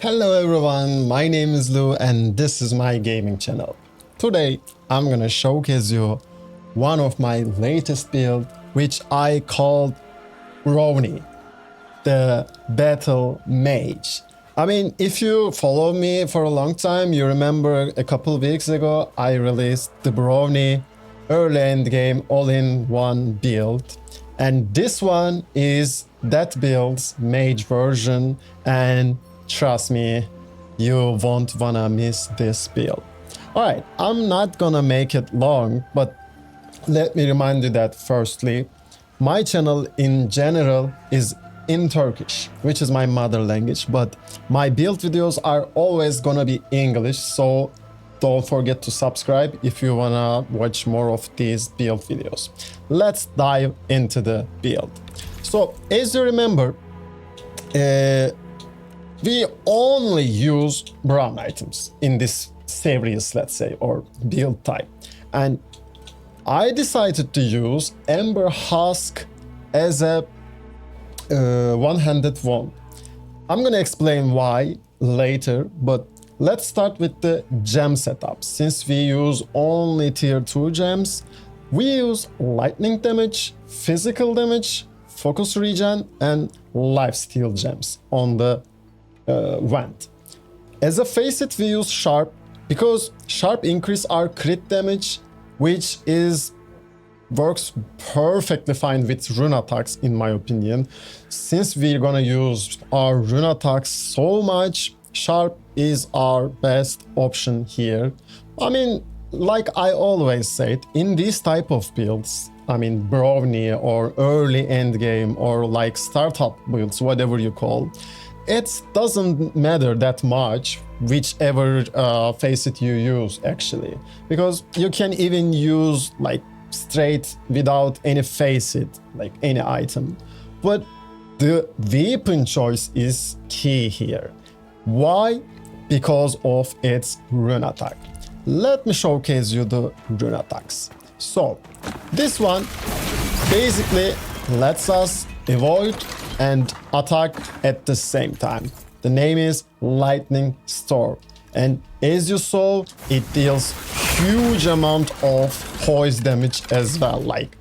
Hello everyone, my name is Lou and this is my gaming channel. Today I'm gonna showcase you one of my latest build which I called Brownie, the Battle Mage. I mean, if you follow me for a long time, you remember a couple weeks ago I released the Brownie early endgame all-in-one build. And this one is that build's Mage version, and trust me, you won't wanna miss this build. Alright, I'm not gonna make it long, but let me remind you that firstly, my channel in general is in Turkish, which is my mother language, but my build videos are always gonna be English, so don't forget to subscribe if you wanna watch more of these build videos. Let's dive into the build. So, as you remember, we only use brown items in this series, let's say, or build type. And I decided to use Ember Husk as a one-handed wand. I'm gonna explain why later, but let's start with the gem setup. Since we use only tier 2 gems, we use lightning damage, physical damage, focus regen, and lifesteal gems on the wand. As a facet, we use sharp because sharp increase our crit damage, which works perfectly fine with rune attacks in my opinion. Since we're gonna use our rune attacks so much, sharp is our best option here. I mean, like I always said, in these type of builds, I mean Brownie or early endgame or like startup builds, whatever you call, it doesn't matter that much whichever facet you use actually, because you can even use like straight without any facet, like any item. But the weapon choice is key here. Why? Because of its rune attack. Let me showcase you the rune attacks. So this one basically lets us avoid and attack at the same time. The name is Lightning Storm, and as you saw, it deals huge amount of poise damage as well. Like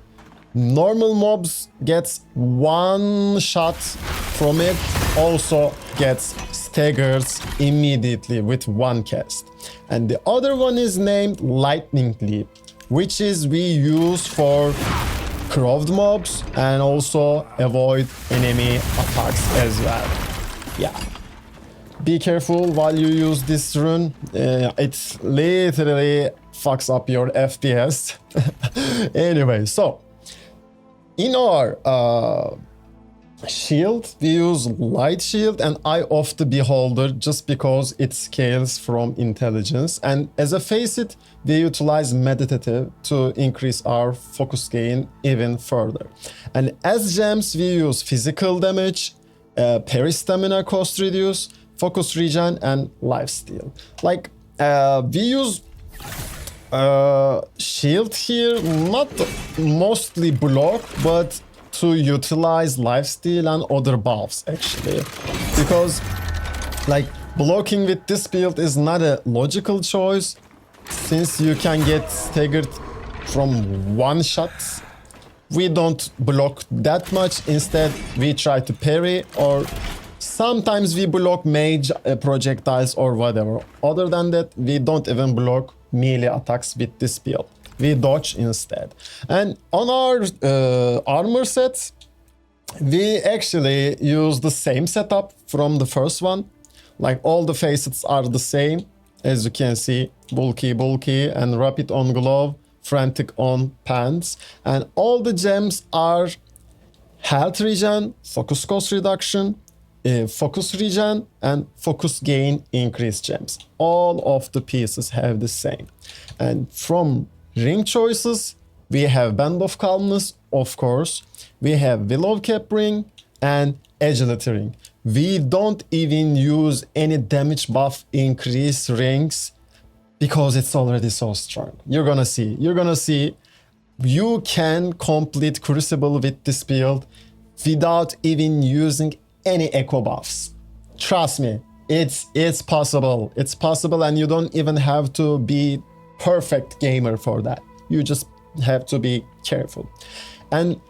normal mobs gets one shot from it, also gets staggered immediately with one cast. And the other one is named Lightning Leap, which is we use for crowd mobs and also avoid enemy attacks as well. Yeah, be careful while you use this rune. It literally fucks up your FPS. Anyway, so in our shield, we use light shield and eye of the beholder just because it scales from intelligence. And as a facet, we utilize meditative to increase our focus gain even further. And as gems, we use physical damage, parry stamina cost reduce, focus regen, and lifesteal. Like we use shield here, not mostly block, but to utilize lifesteal and other buffs actually, because like blocking with this build is not a logical choice since you can get staggered from one shot. We don't block that much, instead we try to parry, or sometimes we block mage projectiles or whatever. Other than that, we don't even block melee attacks with this build. We dodge instead. And on our armor sets, we actually use the same setup from the first one. Like all the facets are the same. As you can see, bulky, and rapid on glove, frantic on pants. And all the gems are health regen, focus cost reduction, focus regen, and focus gain increase gems. All of the pieces have the same. And from ring choices, we have Band of Calmness, of course. We have Willow Cap ring and Agility ring. We don't even use any damage buff increase rings because it's already so strong. You're gonna see. You can complete Crucible with this build without even using any echo buffs. Trust me, It's possible. It's possible, and you don't even have to be perfect gamer for that. You just have to be careful. And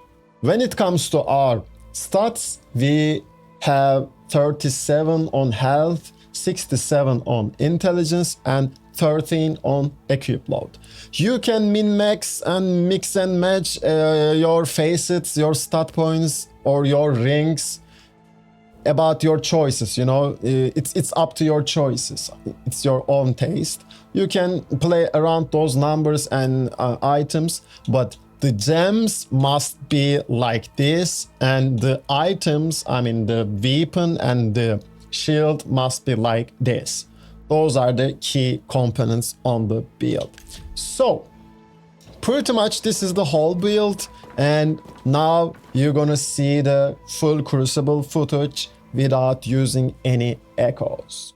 when it comes to our stats, we have 37 on health, 67 on intelligence, and 13 on equip load. You can min-max and mix and match your facets, your stat points, or your rings about your choices. You know, it's up to your choices. It's your own taste. You can play around those numbers and items, but the gems must be like this, and the items, I mean the weapon and the shield, must be like this. Those are the key components on the build. So pretty much this is the whole build, and now you're gonna see the full Crucible footage without using any echoes.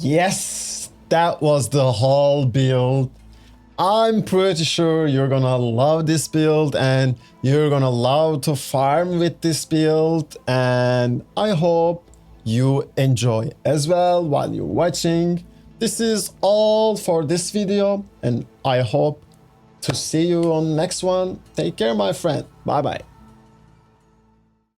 Yes, that was the whole build. I'm pretty sure you're gonna love this build and you're gonna love to farm with this build, and I hope you enjoy as well while you're watching. This is all for this video and I hope to see you on next one. Take care, my friend. Bye bye.